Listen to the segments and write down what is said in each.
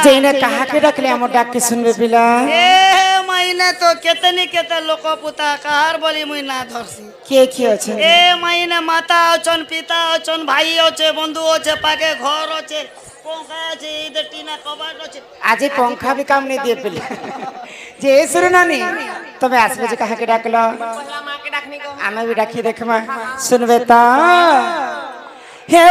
जेने कहा के रखले हम डाक के सुनबे पिला ए महीने तो केते लोक पुता कहार बोली मुई ना धरसी के আছে ए महीने माता अछन पिता अछन भाई আছে বন্ধু আছে পাকে ঘর আছে पंखा আছে इधर टीना कबाट আছে आज पंखा भी काम नहीं दिए पिला जे सुनो नानी तबे आसबे जे कहा के डाकलो पहला मां के डाकनी को आमे भी डाकी देखमा सुनबे ता हे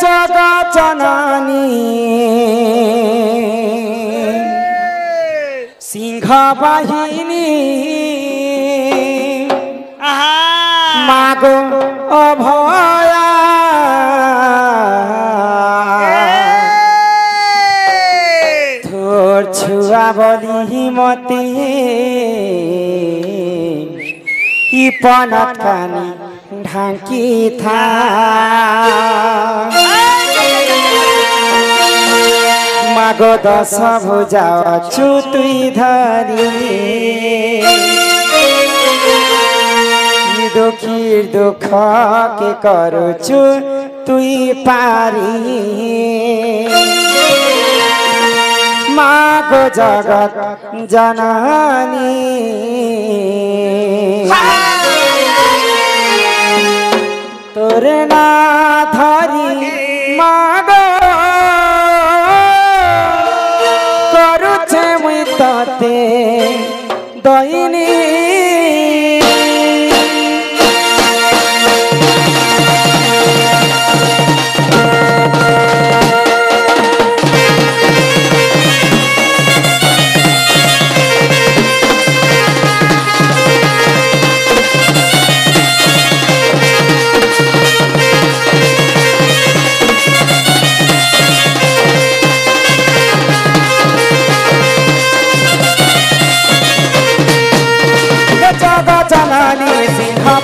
जगत जननी सिंह बाहिनी मागो अभया थोर छुआ बोली मते पनत कानी ढांकी था मागो दस भुजा चुतुई धरी दुखीर दुख के करू चु तुई पारी मागो जगत जननी तोरे ना धरी मागो करुछे मुई तते दईनी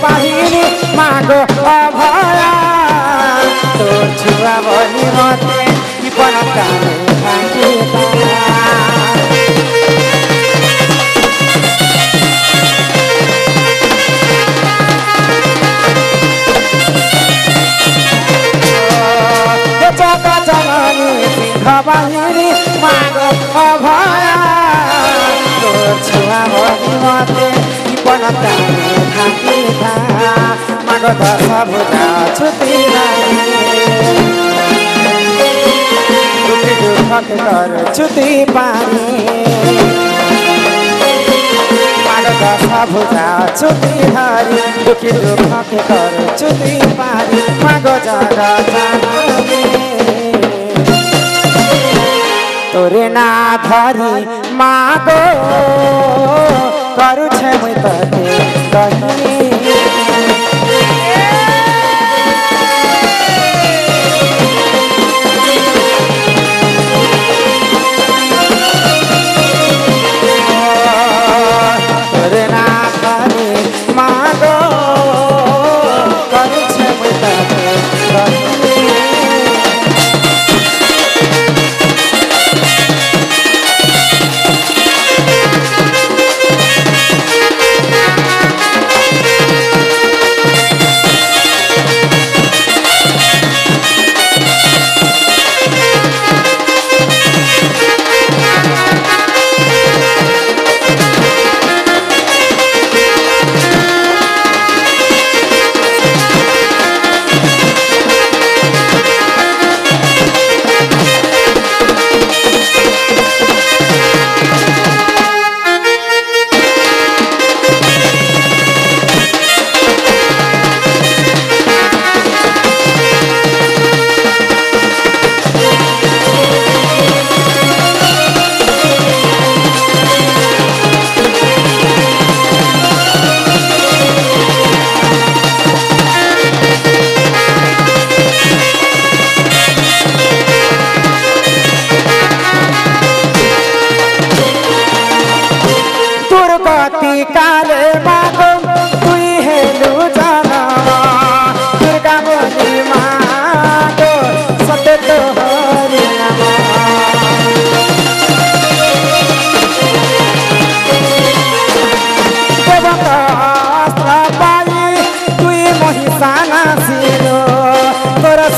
बाहिनी मागो अभया तो छुआ बोली मते कि बनता भागी जगत जननी सिंह बाहिनी मागो अभया तो छुआ बोली मते कि बनता भागी मागो दस भुजा छुती दुखी दुख के कर छुती पारी मागो दस भुजा छुती हरी दुखी दुख के कर छुती पारी मागो जगत तोरे ना धरी मागो करू छे मुई तते कहीं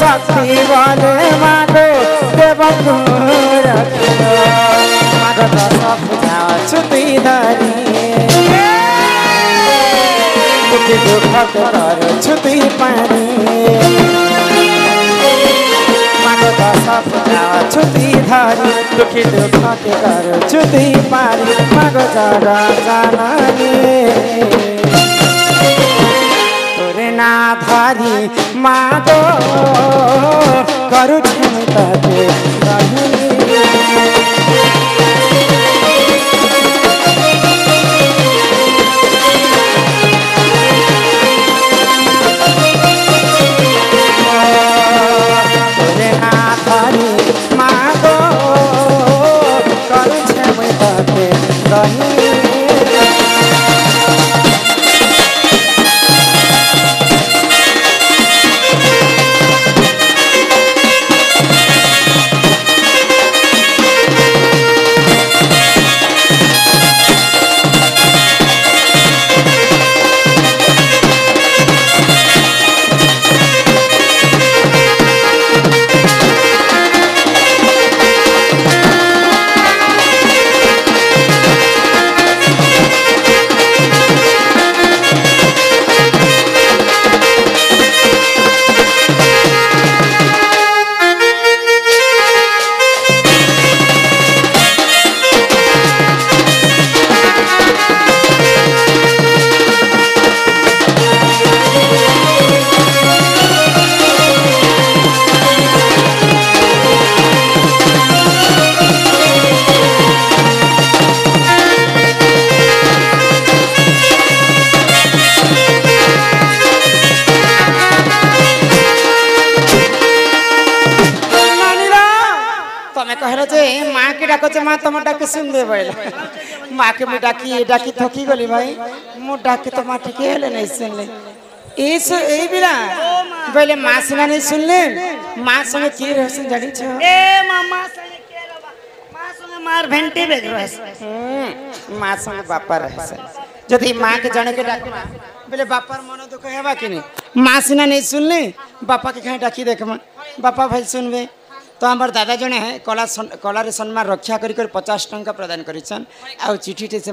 शक्ति बने मागो देव छुती धारी दुखी दुख के कर छुती पारी मागो दशा पूजा छुती धारी दुखी दुख के कर छुती पारी मागो जरा जानानी तोरे ना धारी मागो करू तते माँ तुम डाके सुन दे माँ के मुझे डाकी थकी गली भाई मुझे डाके तो माँ टिके हेले नहीं सुन ले ए बिना बोले माँ सिना नहीं सुन ले माँ संगे की रहसन जानी छ ए मामा संगे के रबा माँ संगे मार भेंटी बेग रहस माँ संगे बापा रहसन जदी माँ के जाने के डाके बोले बापर मन दुख हेबा कि नहीं माँ सिना नहीं सुन ले बापा के कहीं डाकी देख माँ बापा भाई सुनबे तो हमार दादा जने है कलार सम्मान रक्षा करी 50 टंका प्रदान करिछन आ चिठीटे से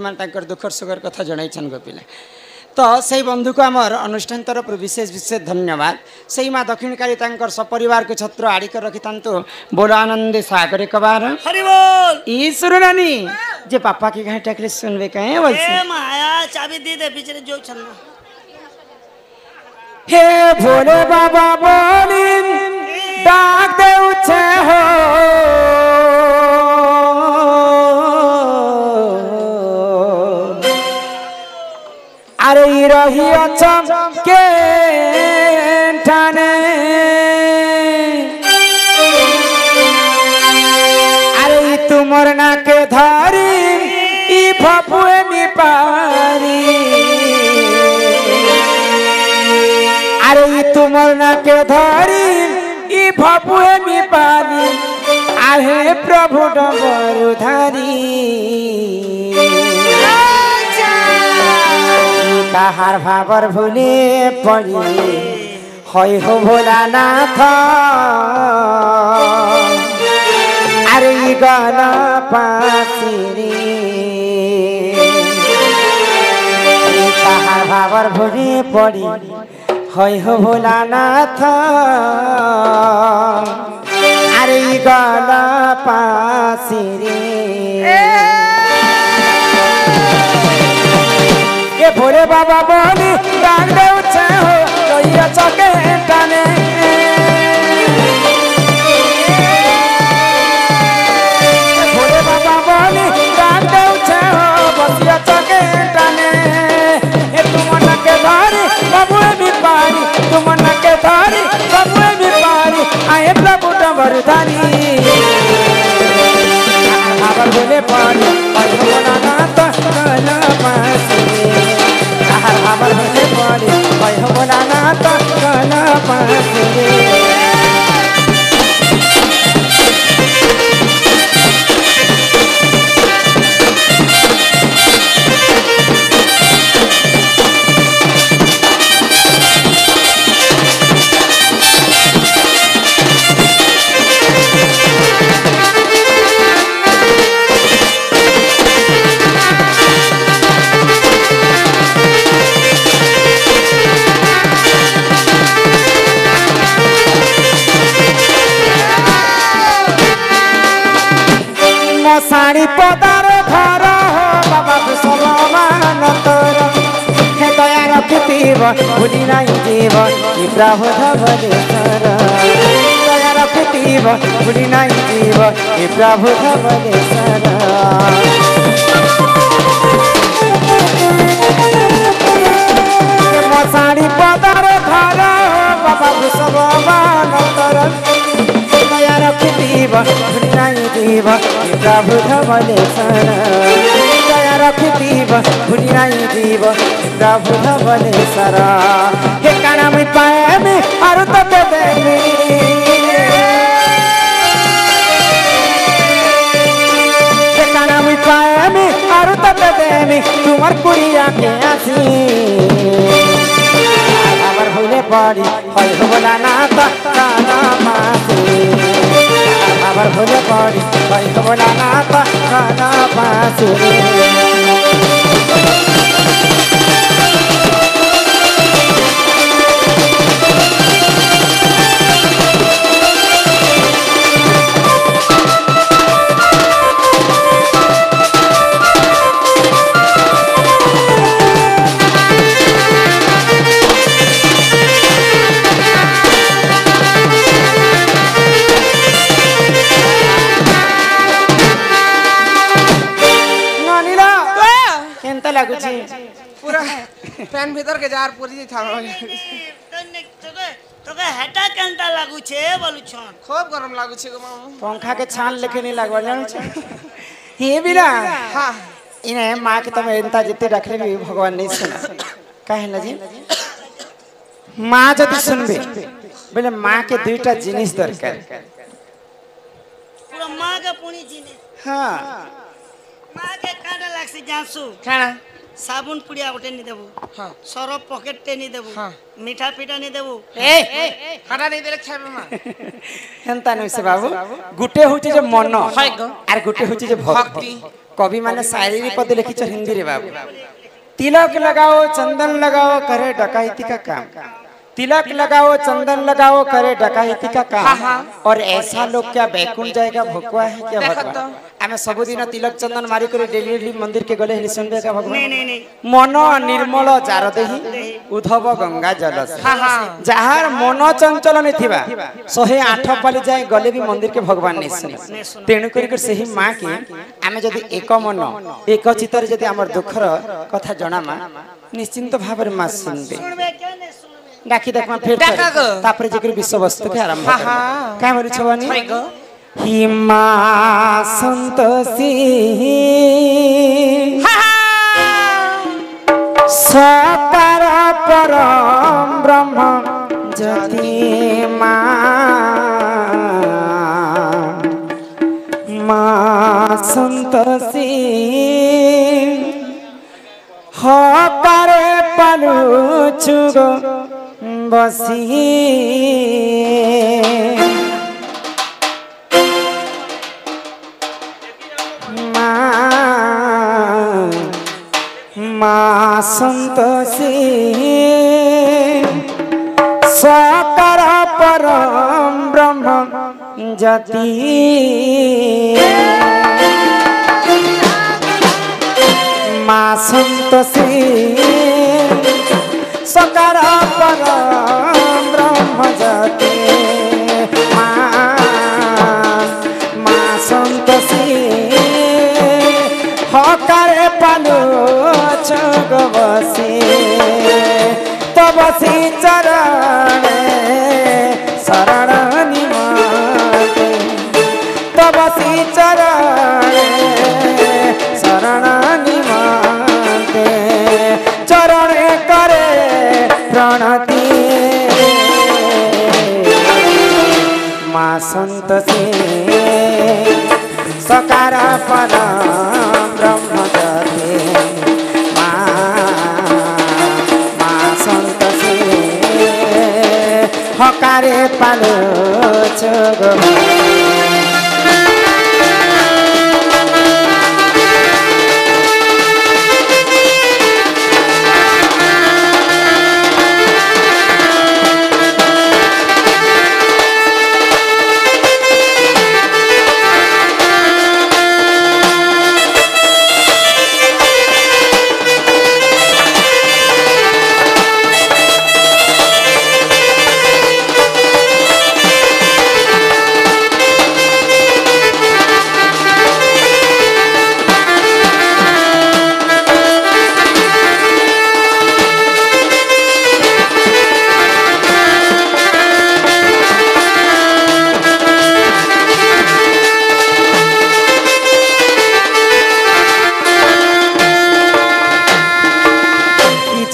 दुखर सुखर कथा जनाइछन गोपिला तो सही बंधु को आमर अनुष्ठान तरफ विशेष विशेष धन्यवाद सही माँ दक्षिणकारी सपरिवार को छत्र आड़िक रखी था बोलो आनंद सागर कबार हरि बोल ईश्वर रानी जे पापा की कहीं टकले सुनबे कहे ए माया चाबी दे दे बिचरे जो छन्ना हे भोले बाबा बोली डाक दे उछे हो अरे रही अच्छा के ठाने अरे तुमर ना के धारी ई भपुए मी पारी अरे तुमर ना के धारी ई भपुए मी पारी आहे प्रभु डबरु धारी ताहार भावर भूले पड़ी हई हो भोलानाथ अरे गल पासिरी ताहार भावर भूले पड़ी हई हो भोलानाथ अरे गल पासिरी ये भोले बाबा बोली डाक दे उछे हो लोहिया चके टाने भोले बाबा बोली डाक दे उछे हो बसिया चके टाने ये तुमना के धारी बाबुए भी पारी तुमना के धारी बाबुए भी पारी आए प्रभु डबरधारी आवर भोले पानी भोला नाथ कल पासी आवर मशाणी पदार घर हो बाबा कुशलमान तोर हे दया रखिथिब भूली नहीं जीव हे प्रभु धवलेश्वर दया रखिथिब भूली नहीं जीव हे प्रभु धवलेश्वर मशाणी पदार घर बाबा कुशलमान तोर दया रखिथिब भूली नहीं जीव हे प्रभु धवलेश्वर दया रखिथिब भूली नहीं जीव प्रभु धवलेश्वर हे काना मैं पाए में आरु तते देवी हे काना मैं पाए में आरु तते देवी तुम्हार कुड़िया के आसी आवर भूले पड़ी होय होला ना ता काना मासी आवर भूले पड़ी होय होला ना ता काना मासी पूरा फैन भीतर के जार पूरी था তোকে হেটা কেনটা লাগুছে বলুছন खूब गरम लागू छे गो मामू पंखा के छान लेके नहीं लगवा जानो छ हे बिना हां इने मां के तमे एंता जिते रखले भी भगवान नहीं सुना काहे न जी मां जदी सुनबे बोले मां के दुईटा जिनिस दरकार পুরো মাকে পুনি জিনে हां মাকে কাটা লাগছে জানসু खाना साबुन पुड़िया गोटे नहीं देबू हां सरफ पॉकेट टे नहीं देबू हाँ। मीठा पीठा नहीं देबू ए खाना नहीं देले खाइबे मां हेंता नहीं से बाबू गुटे होची जे मन हाय गो। आर गुटे होची जे भक्ति कवि माने शायरी पद लिखी छ हिंदी रे बाबू तिलक लगाओ चंदन लगाओ करे डकैती का काम तिलक लगाओ चंदन लगाओ करे डकैती का काम और ऐसा लोग क्या बैकुंठ जाएगा भगवा है क्या भगवान हमें सबुदिन तिलक चंदन मारी करे डेली डेली मंदिर के गले हेली सुनबे का भगवान नहीं नहीं मन निर्मल जार देही उधव गंगा जल जहार मन चंचल नहीं थिबा 108 पाली जाए गले भी मंदिर के भगवान नहीं सुने तेणु करी सही मां की आमे जदी एक मन एक चित्तर जदी हमर दुखर कथा जणामा निश्चिंत भाव रे मां सुनबे सुनबे क्या नहीं सुनबे डाकी देखमा फेर तापर जेकर विश्व वस्तु के आरंभ का बोलु छवानी हिमा संतोषी सकार परम ब्रह्म ज्योति मां संतोषी हकारे पालु छुगो बसी मां संतोषी सकार परम ब्रह्म ज्योति मां संतोषी सकार परम ब्रह्म ज्योति मां संतोषी हकारे पालो छगवसी तबसी चरण शरण निमाते तबसी चरण शरण निमाते चरण करे प्रणति मां संतोषी सकार परम ब्रह्म ज्योति मां संतोषी हकारे पालो छगो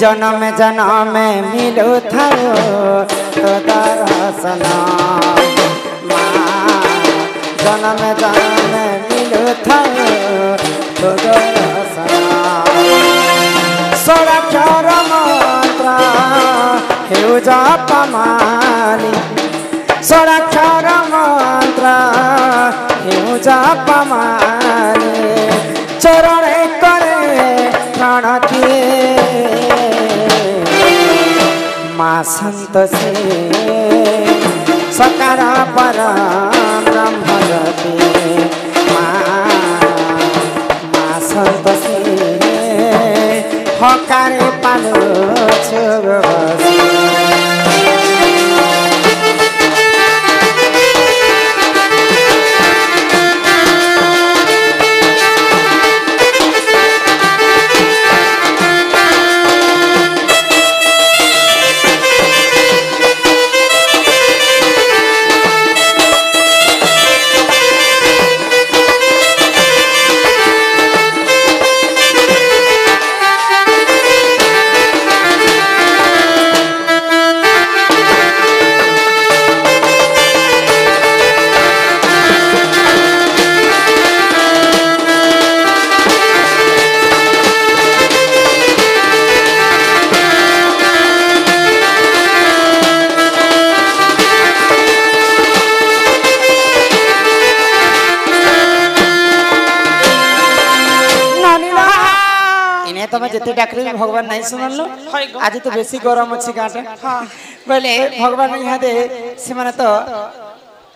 जन्म जन्म मिलू थारो तो दर्शन जन्म जन्म मिलू थारो तो दर्शन सोराक्षर मंत्र हेउ जप माली सोराक्षर मंत्र हेउ जप माली चरण करे प्रणति माँ संतोषी सकार पर ब्रह्म ज्योति माँ संतोषी हकारे पालो छुबसी तमें जिते डाकरे भगवान नहीं सुनल आज तो बेसी गरम अच्छी गाँटे बोले भगवान यहाँ दे से माने तो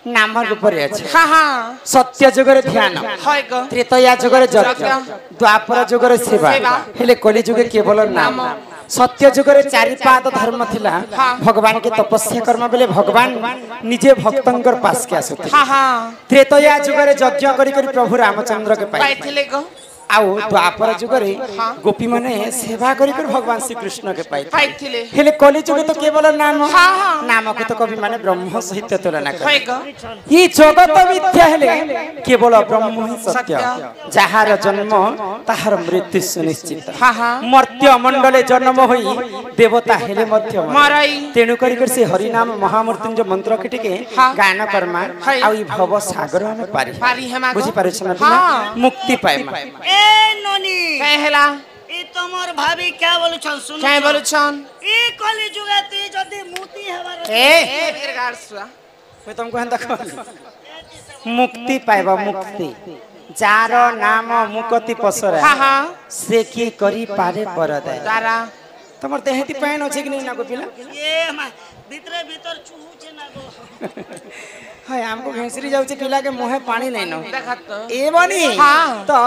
नाम रूप सत्य जुगर ध्यान त्रेतया जुगर यज्ञ द्वापर जुगर सेवा हेले कली जुगे केवल नाम सत्य जुगर चारि पाद धर्म थिला भगवान के तपस्या कर्म बेले भगवान निजे भक्तंकर पास के आसुते त्रेतया जुगर यज्ञ करी करी प्रभु रामचंद्र के पाइथिले आउ द्वापर जुगरे गोपी माने सेवा करी कर भगवान श्री कृष्ण के पाइथिले हेले कली जुगे तो केवल नाम नाम के तो कवि माने ब्रह्म सहित तुलना कर ई जगत मिथ्या हेले केवल ब्रह्म ही सत्य जहार जन्म ताहार मृत्यु सुनिश्चित मर्त्य मंडले जन्म होई देवता हेले मध्य मराई तेनु करी कर से हरि नाम महामृत्युंजय मंत्र के टिके गान करमा आउ ई भव सागर में पारी बुझी पारे छना मुक्ति पाएमा ए ननी कहला ई तमर भाभी क्या बोलु छन सुन क्या बोलु छन ई कली जुगे ती जदी मुक्ति हेबार ए फिर गारसुआ मैं तुमको हन देखो मुक्ति पाएबा मुक्ति जार नाम मुक्ति पसरा से की करी पारे परदा तारा तमर देहती पैन होछे कि नहीं ना को पिला ए भीतर भीतर चूहू छे ना गो हाय हमको घेंसरी जाउचे पिला के मुहे पानी नहीं न देखत तो ए बनी तो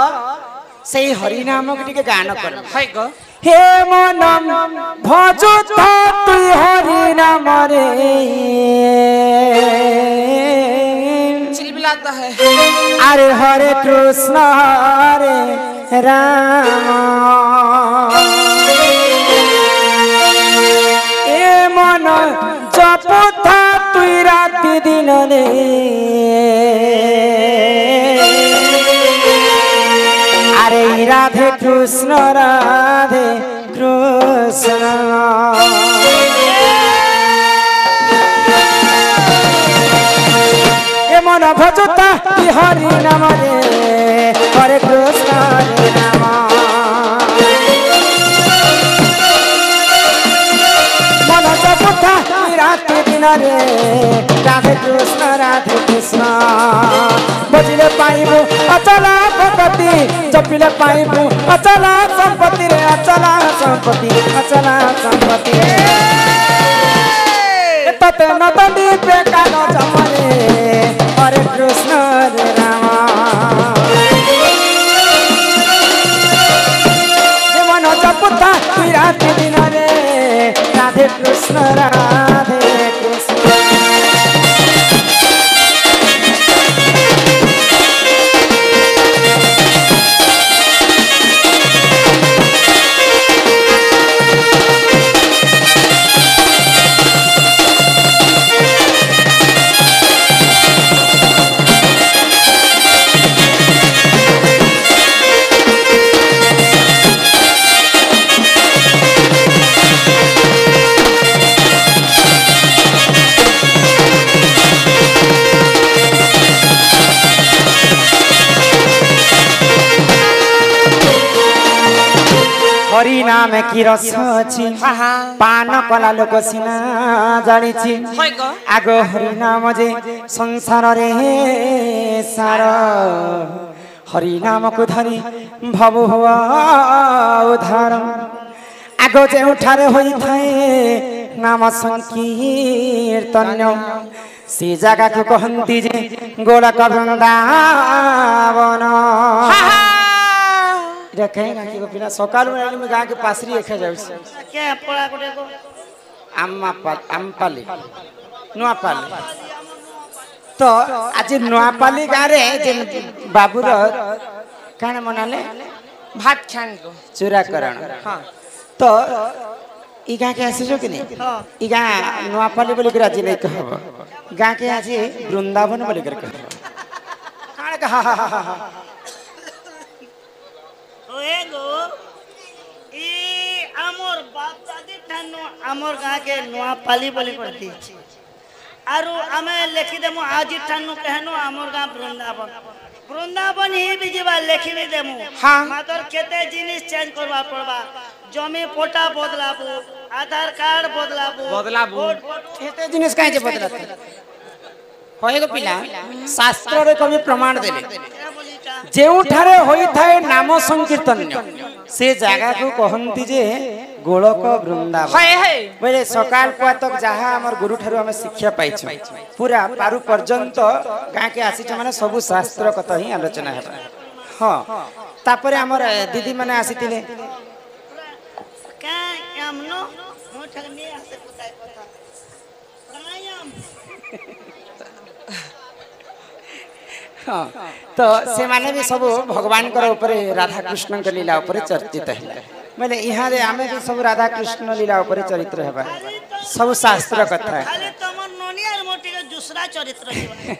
सेही हरि नाम के टिके गान कर हाय गो हे मन भजु तो तु हरि नाम रे चिलबिलाता है अरे हरे कृष्ण हरे राम ए मन जपथा तुई राति दिन रे अरे राधे कृष्ण राधे कृष्ण ए मन भजता हरि नाम रे हरे कृष्ण हरे राम मन जपता राति दिन रे राधे कृष्ण बजिले पाइबू अचला संपत्ति जपिले पाइबू अचला संपत्ति रे अचला संपत्ति तते नदी पे कानो जमरे हरे कृष्ण हरे राम मन जपता राति दिन रे राधे कृष्ण राधे कृष्ण हरि नाम की रस अछि पान कला लोक सिना जानिछि आग हरि नाम जे संसार रे सार हरि नाम को धरी भव हुआ उद्धार आग जे उठारे होई थाए नाम संकीर्तन से जगह को कहंती जे गोलक वृंदावन कहेगा कि पिला सकाल में गाँ के पासरी एखे जाउ क्या पड़ा कोटे को आमपाली नुआपाली तो आज नुआपाली गाँ रे जे बाबूर काने मनाले भात खान को चूराकरण हां तो ई गाँ के आसीजो कि नहीं ई गाँ नुआपाली बोली के राजी नहीं कहब गाँ के आसी वृंदावन बोली कर कहब काने कहा ओएगो ई हमर बाप दादी ठानो हमर गाँ के नुआपाली बोली पड़ती आरु हमें लिखी देमु आज ठानो कहनो हमर गाँ वृंदावन वृंदावन ही भी जीवा लिखी भी देमु हां मातर केते जिनिस चेंज करवा पड़बा जमी पोटा बदलाबो आधार कार्ड बदलाबो केते जिनिस काहे जे बदलाते होएगो पिला शास्त्र रे कवि प्रमाण देले जेउठारे होई थाए नाम संकीर्तन से जगह को कहंती जे गोलक वृंदावन बोले सकाल तक जहाँ हमर गुरु ठारू हम शिक्षा पाइछ पूरा पारु पर्यंत गाँ के आसी माने सब शास्त्र कथा ही आलोचना है हाँ तापरे हमर दीदी माने आसीतिले का हमनो मोठनी आसे पुताई कथा प्राणायाम हाँ तो से माने भी सब भगवान कर ऊपरे राधा कृष्ण के लीला ऊपरे चर्चित है मैंने यहाँ रे आमे भी सब राधा कृष्ण लीला ऊपरे चरित्र है सब शास्त्र कथा खाली तमन नोनी और मोटी के दूसरा चरित्र है